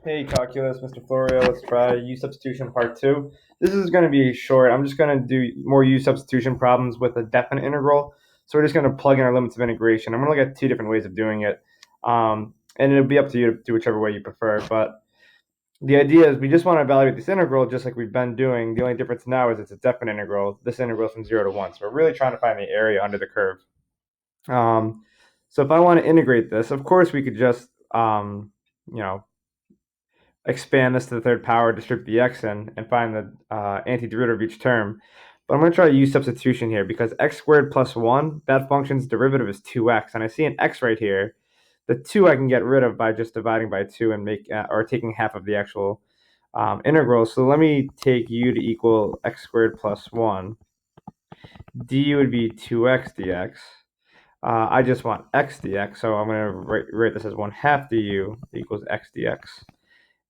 Hey Calculus, Mr. Florio, let's try U-substitution part 2. This is going to be short. I'm just going to do more U-substitution problems with a definite integral. So we're just going to plug in our limits of integration. I'm going to look at two different ways of doing it. And it'll be up to you to do whichever way you prefer. But the idea is we just want to evaluate this integral just like we've been doing. The only difference now is it's a definite integral. This integral is from 0 to 1. So we're really trying to find the area under the curve. So if I want to integrate this, of course we could just, you know, expand this to the third power, distribute the x in, and find the antiderivative of each term. But I'm going to try to use substitution here because x squared plus 1, that function's derivative is 2x. And I see an x right here. The 2 I can get rid of by just dividing by 2 and or taking half of the actual integral. So let me take u to equal x squared plus 1. du would be 2x dx. I just want x dx, so I'm going to write this as 1/2 du equals x dx.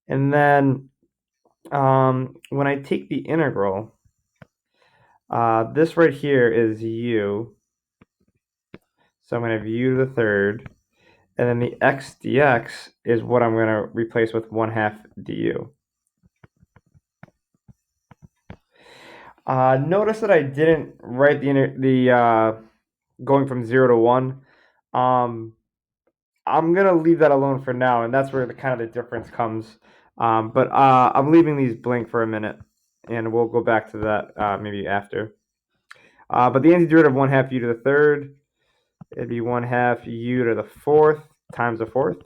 And then when I take the integral, this right here is u. So I'm going to have u to the third. And then the x dx is what I'm going to replace with 1/2 du. Notice that I didn't write the going from 0 to 1. I'm going to leave that alone for now, and that's where the kind of the difference comes. But I'm leaving these blank for a minute, and we'll go back to that maybe after. But the antiderivative of 1/2 u to the third, it'd be 1/2 u to the fourth times the fourth.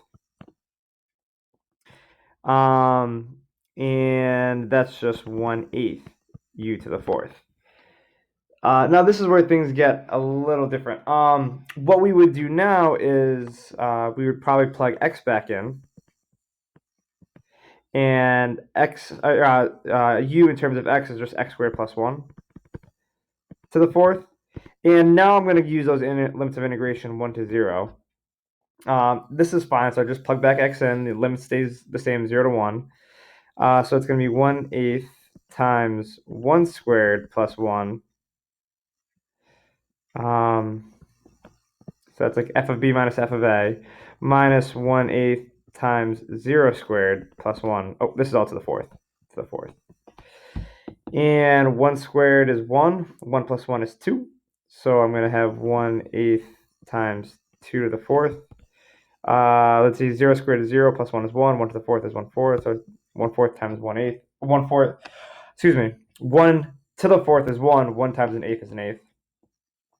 And that's just 1/8 u to the fourth. Now this is where things get a little different. What we would do now is we would probably plug x back in, and u in terms of x is just x squared plus 1 to the fourth. And now I'm going to use those limits of integration 1 to 0. This is fine, so I just plug back x in. The limit stays the same, 0 to 1. So it's going to be 1/8 times 1 squared plus 1. So that's like f of b minus f of a minus 1/8 times 0 squared plus 1. Oh, this is all to the fourth. To the fourth. And 1 squared is 1. 1 plus 1 is 2. So I'm going to have 1/8 times 2 to the fourth. Let's see, 0 squared is 0, plus 1 is 1. 1 to the fourth is 1/4. So 1/4 times 1/8. 1/4, excuse me. 1 to the fourth is 1. 1 times an eighth is an eighth.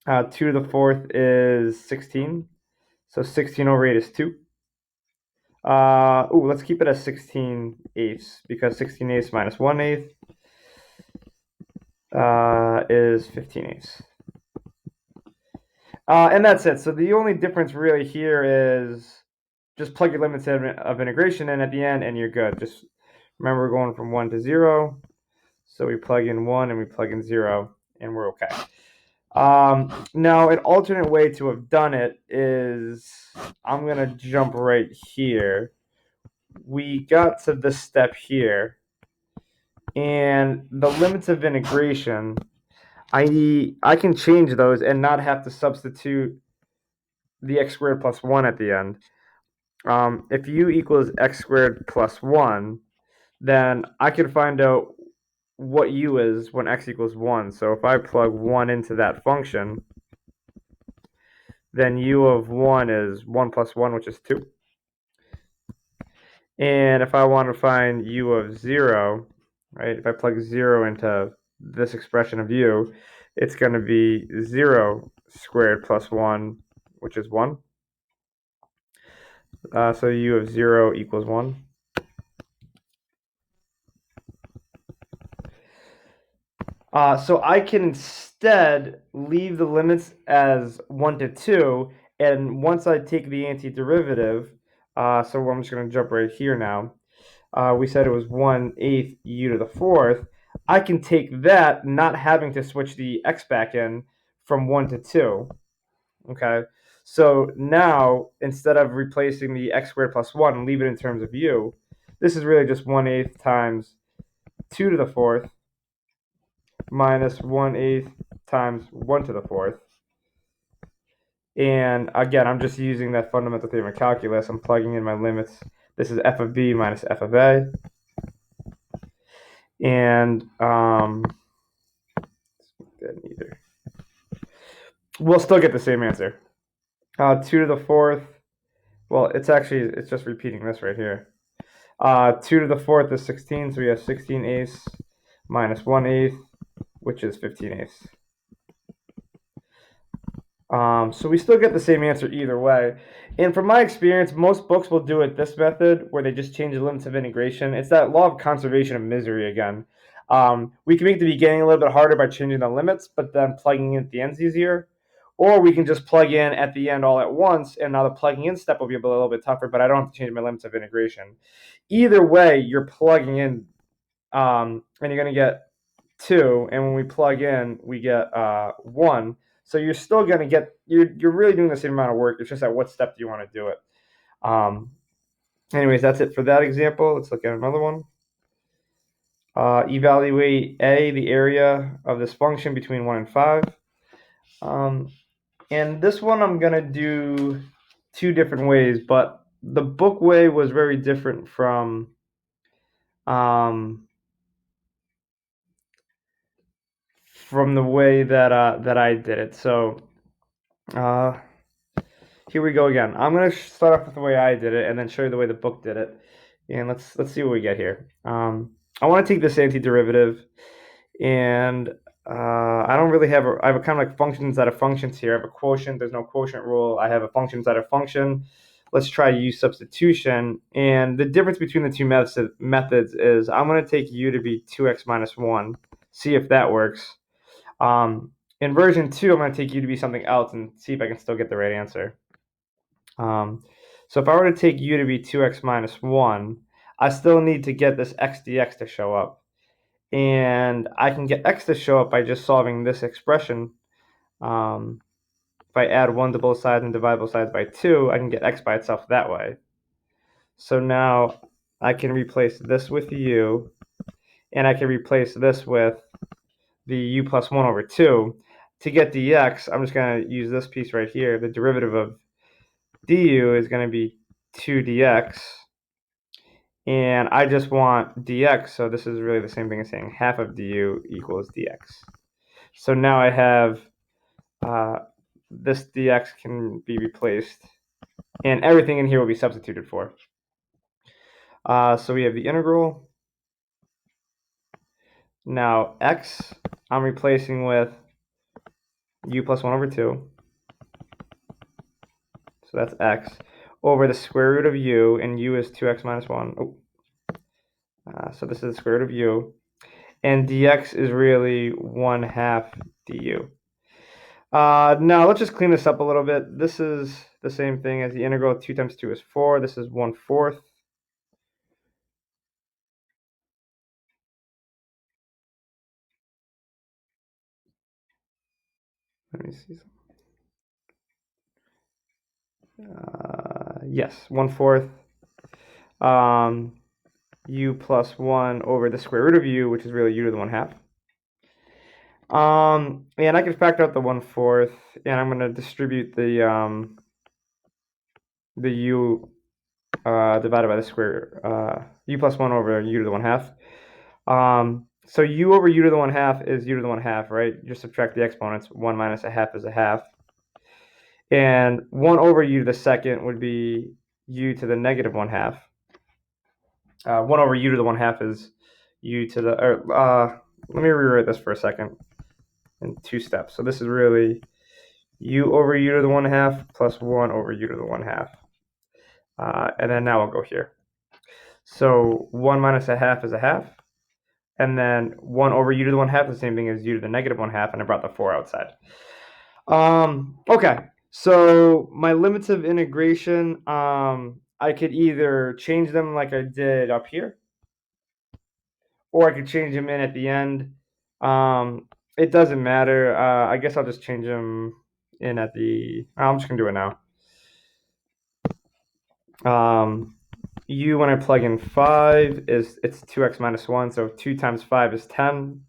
2 to the fourth is 16. So 16 over 8 is 2. Let's keep it as 16/8 because 16/8 minus 1/8 is 15/8. And that's it. So the only difference really here is just plug your limits of integration in at the end and you're good. Just remember we're going from 1 to 0. So we plug in 1 and we plug in 0 and we're okay. Now an alternate way to have done it is, I'm going to jump right here. We got to this step here, and the limits of integration, I can change those and not have to substitute the x squared plus 1 at the end. If u equals x squared plus 1, then I can find out what u is when x equals 1. So if I plug 1 into that function, then u of 1 is 1 plus 1, which is 2. And if I want to find u of 0, right, if I plug 0 into this expression of u, it's going to be 0 squared plus 1, which is 1. So u of 0 equals 1. So I can instead leave the limits as 1 to 2, and once I take the antiderivative, so I'm just going to jump right here now. We said it was 1/8 u to the fourth. I can take that, not having to switch the x back in, from 1 to 2. Okay, so now instead of replacing the x squared plus 1 and leave it in terms of u, this is really just 1/8 times 2 to the fourth minus 1/8 times 1 to the fourth. And again, I'm just using that fundamental theorem of calculus. I'm plugging in my limits This is f of b minus f of a. And we'll still get the same answer. 2 to the fourth, well, it's just repeating this right here. 2 to the fourth is 16, so we have 16 eighths minus 1 eighth, which is 15 eighths. So we still get the same answer either way. And from my experience, most books will do it this method where they just change the limits of integration. It's that law of conservation of misery again. We can make the beginning a little bit harder by changing the limits, but then plugging in at the end's easier. Or we can just plug in at the end all at once, and now the plugging in step will be a little bit tougher, but I don't have to change my limits of integration. Either way, you're plugging in, and you're going to get 2, and when we plug in, we get 1. So you're still going to get, you're really doing the same amount of work. It's just at what step do you want to do it. Anyways, that's it for that example. Let's look at another one. Evaluate A, the area of this function between 1 and 5. And this one I'm going to do 2 different ways, but the book way was very different from the way that I did it. So here we go again. I'm going to start off with the way I did it and then show you the way the book did it. And let's see what we get here. I want to take this antiderivative, and I don't really have I have a kind of like functions out of functions here. I have a quotient. There's no quotient rule. I have a functions out of function. Let's try U-substitution. And the difference between the two methods is I'm going to take U to be 2x minus 1, see if that works. In version 2, I'm going to take U to be something else and see if I can still get the right answer. So if I were to take U to be 2x minus 1, I still need to get this x dx to show up. And I can get x to show up by just solving this expression. If I add 1 to both sides and divide both sides by 2, I can get x by itself that way. So now I can replace this with u, and I can replace this with the u plus 1 over 2. To get dx, I'm just going to use this piece right here. The derivative of du is going to be 2 dx. And I just want dx, so this is really the same thing as saying half of du equals dx. So now I have this dx can be replaced, and everything in here will be substituted for. So we have the integral. Now x, I'm replacing with u plus 1 over 2. So that's x over the square root of u, and u is 2x minus 1. So this is the square root of u. And dx is really 1/2 du. Now let's just clean this up a little bit. This is the same thing as the integral. 2 times 2 is 4. This is 1/4. Let me see. Yes, 1/4. U plus 1 over the square root of u, which is really u to the 1/2. And I can factor out the 1/4, and I'm going to distribute the u divided by the square, u plus 1 over u to the 1/2. So u over u to the 1/2 is u to the 1/2, right? Just subtract the exponents. 1 minus 1/2 is 1/2. And 1 over u to the second would be u to the negative 1/2. 1 over u to the 1/2 is u to the, let me rewrite this for a second in 2 steps. So this is really u over u to the 1/2 plus 1 over u to the 1/2. And then now I'll go here. So 1 minus 1/2 is 1/2. And then 1 over u to the 1/2 is the same thing as u to the negative 1/2, and I brought the 4 outside. Okay, so my limits of integration, I could either change them like I did up here, or I could change them in at the end. It doesn't matter. I guess I'll just change them in at the, I'm just going to do it now. U, when I plug in 5, it's 2x minus 1, so 2 times 5 is 10.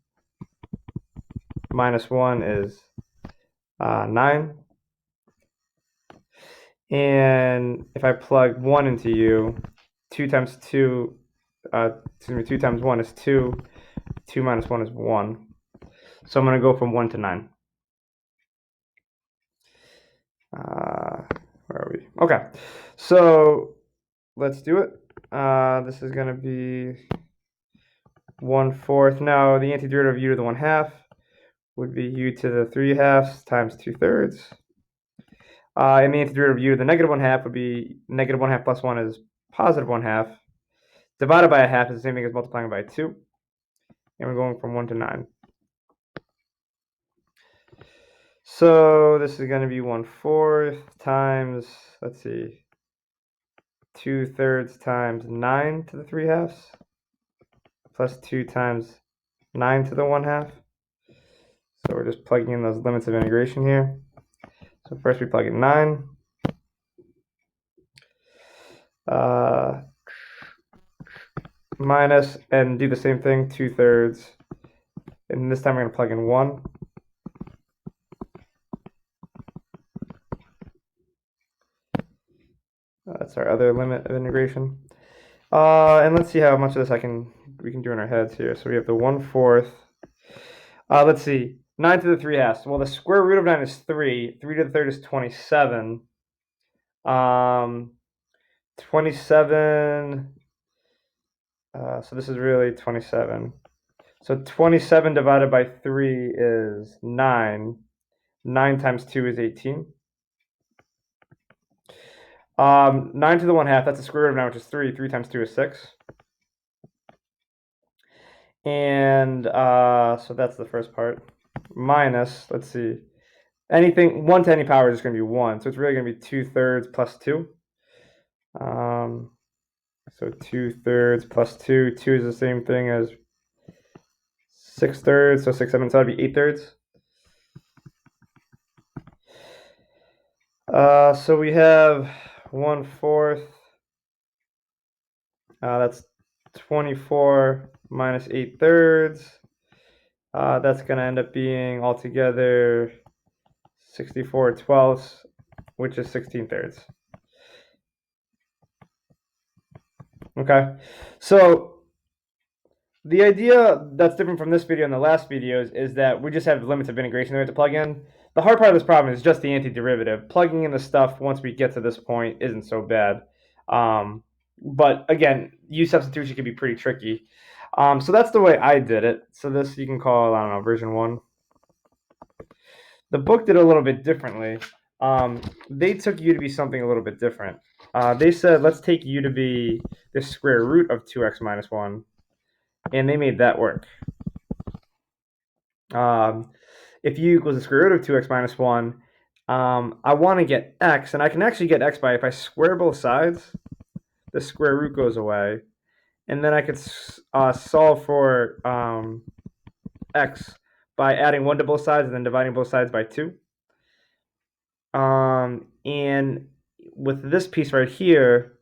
Minus 1 is 9. And if I plug 1 into u, 2 times 2, 2 times 1 is 2. 2 minus 1 is 1. So I'm going to go from 1 to 9. Where are we? Okay, so let's do it. This is going to be 1/4. Now, the antiderivative of u to the 1/2 would be u to the 3/2 times 2/3. And the antiderivative of u to the negative 1/2 would be negative 1/2 plus 1 is positive 1/2. Divided by a half is the same thing as multiplying by 2. And we're going from 1 to 9. So this is going to be 1/4 times, let's see, 2/3 times 9 to the 3/2 plus 2 times 9 to the 1/2. So we're just plugging in those limits of integration here. So first we plug in 9. Minus, and do the same thing, 2/3. And this time we're going to plug in 1. That's our other limit of integration. And let's see how much of this we can do in our heads here. So we have the 1/4. Let's see, 9 to the 3/2. Well, the square root of 9 is 3. 3 to the 3rd is 27. 27. So this is really 27. So 27 divided by 3 is 9. 9 times 2 is 18. 9 to the 1/2, that's the square root of 9, which is 3. 3 times 2 is 6. And so that's the first part. Minus, let's see, anything 1 to any power is just going to be 1. So it's really going to be 2/3 plus 2. So 2/3 plus 2. 2 is the same thing as 6/3. So 6, 7, so that'd be 8/3. So we have 1/4. That's 24 minus 8/3. That's going to end up being altogether 64/12, which is 16/3. Okay, so the idea that's different from this video and the last videos is that we just have limits of integration that we have to plug in. The hard part of this problem is just the antiderivative. Plugging in the stuff once we get to this point isn't so bad. But again, U-substitution can be pretty tricky. So that's the way I did it. So this you can call, I don't know, version 1. The book did it a little bit differently. They took u to be something a little bit different. They said, let's take u to be the square root of 2x minus 1. And they made that work. If u equals the square root of 2x minus 1, I want to get x, and I can actually get x by, if I square both sides, the square root goes away. And then I could solve for x by adding 1 to both sides and then dividing both sides by 2. And with this piece right here,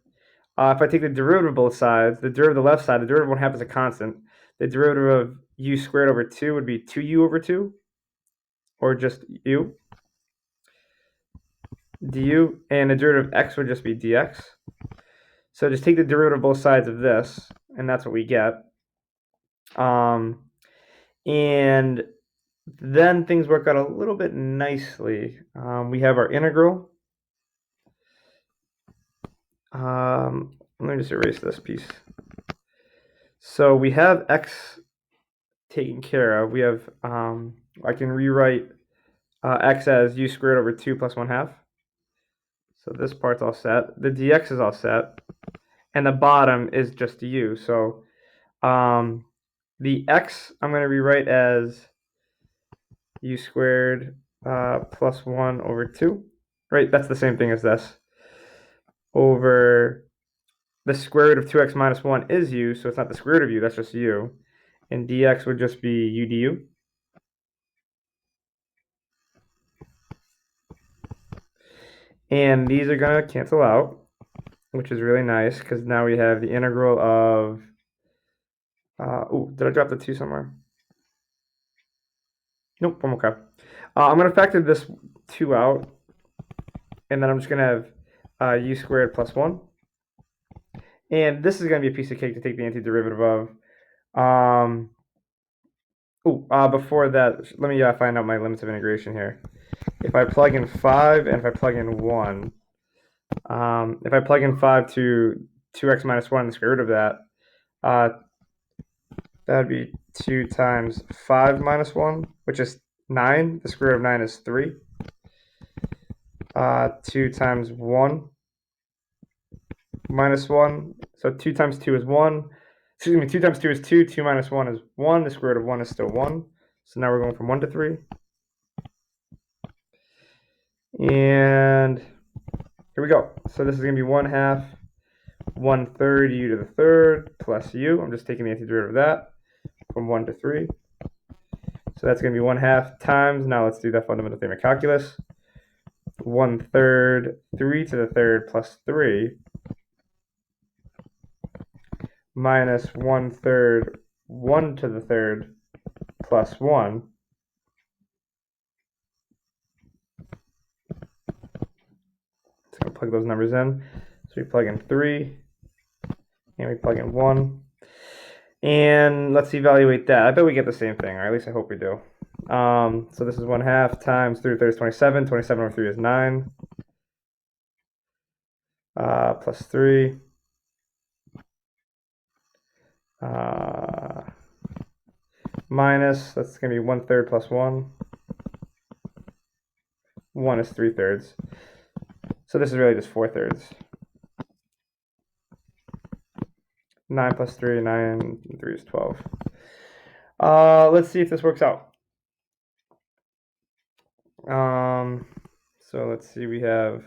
if I take the derivative of both sides, the derivative of the left side, the derivative of 1/2 is a constant. The derivative of u squared over 2 would be 2u over 2, or just u, du, and the derivative of x would just be dx. So just take the derivative of both sides of this, and that's what we get. And then things work out a little bit nicely. We have our integral. Let me just erase this piece. So we have x taken care of. We have, I can rewrite x as u squared over 2 plus 1/2. So this part's all set. The dx is all set. And the bottom is just u. So the x I'm going to rewrite as u squared plus 1 over 2. Right, that's the same thing as this. Over the square root of 2x minus 1 is u, so it's not the square root of u, that's just u. And dx would just be u du. And these are going to cancel out, which is really nice, because now we have the integral of, did I drop the 2 somewhere? Nope, I'm okay. I'm going to factor this 2 out, and then I'm just going to have u squared plus 1. And this is going to be a piece of cake to take the antiderivative of. Before that, let me find out my limits of integration here. If I plug in 5 and if I plug in 1, if I plug in 5 to 2x minus 1, the square root of that, that would be 2 times 5 minus 1, which is 9. The square root of 9 is 3. 2 times 1 minus 1. So 2 times 2 is 1. Excuse me, 2 times 2 is 2. 2 minus 1 is 1. The square root of 1 is still 1. So now we're going from 1 to 3. And here we go. So this is going to be 1/2, 1/3 u to the third plus u. I'm just taking the antiderivative of that from 1 to 3. So that's going to be 1/2 times, now let's do that fundamental theorem of calculus, 1/3 3 to the third plus 3 minus 1/3 1 to the third plus 1. Just going to plug those numbers in. So we plug in 3 and we plug in 1. And let's evaluate that. I bet we get the same thing, or at least I hope we do. So this is 1/2 times 3 to the third is 27. 27 over 3 is 9. Plus 3. Minus, that's going to be 1/3 plus 1. 1 is 3/3. So this is really just 4/3. 9 plus 3, 9, and 3 is 12. Let's see if this works out. So let's see, we have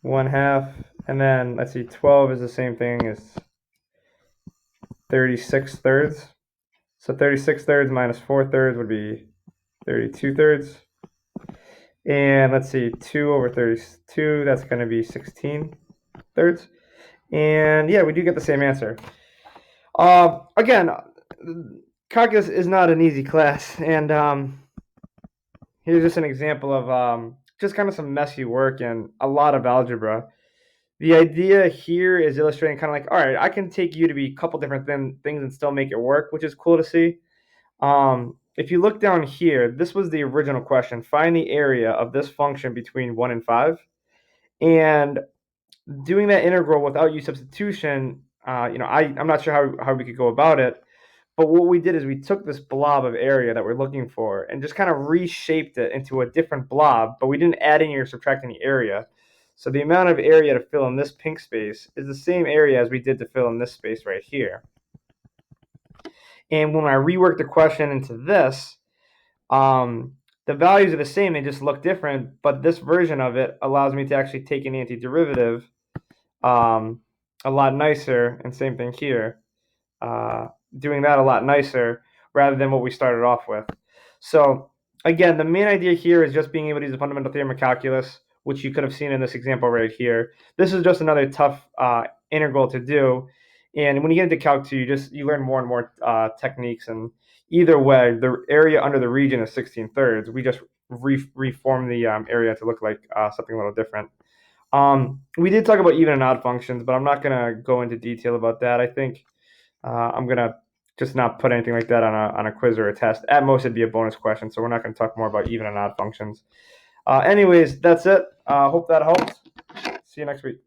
1/2, and then let's see, 12 is the same thing as 36/3. So 36/3 minus 4/3 would be 32/3. And let's see, 2 over 32, that's going to be 16/3. And yeah, we do get the same answer. Again, calculus is not an easy class, and here's just an example of just kind of some messy work and a lot of algebra. The idea here is illustrating kind of like, all right, I can take u to be a couple different things and still make it work, which is cool to see. If you look down here, this was the original question. Find the area of this function between 1 and 5. And doing that integral without U-substitution, I'm not sure how we could go about it. But what we did is we took this blob of area that we're looking for and just kind of reshaped it into a different blob, but we didn't add any or subtract any area. So the amount of area to fill in this pink space is the same area as we did to fill in this space right here. And when I rework the question into this, the values are the same, they just look different, but this version of it allows me to actually take an antiderivative a lot nicer, and same thing here. Doing that a lot nicer rather than what we started off with. So again, the main idea here is just being able to use the fundamental theorem of calculus, which you could have seen in this example right here. This is just another tough integral to do. And when you get into Calc 2, you learn more and more techniques. And either way, the area under the region is 16/3. We just reform the area to look like something a little different. We did talk about even and odd functions, but I'm not going to go into detail about that. I think I'm going to just not put anything like that on a quiz or a test. At most, it'd be a bonus question, so we're not going to talk more about even and odd functions. Anyways, that's it. Hope that helped. See you next week.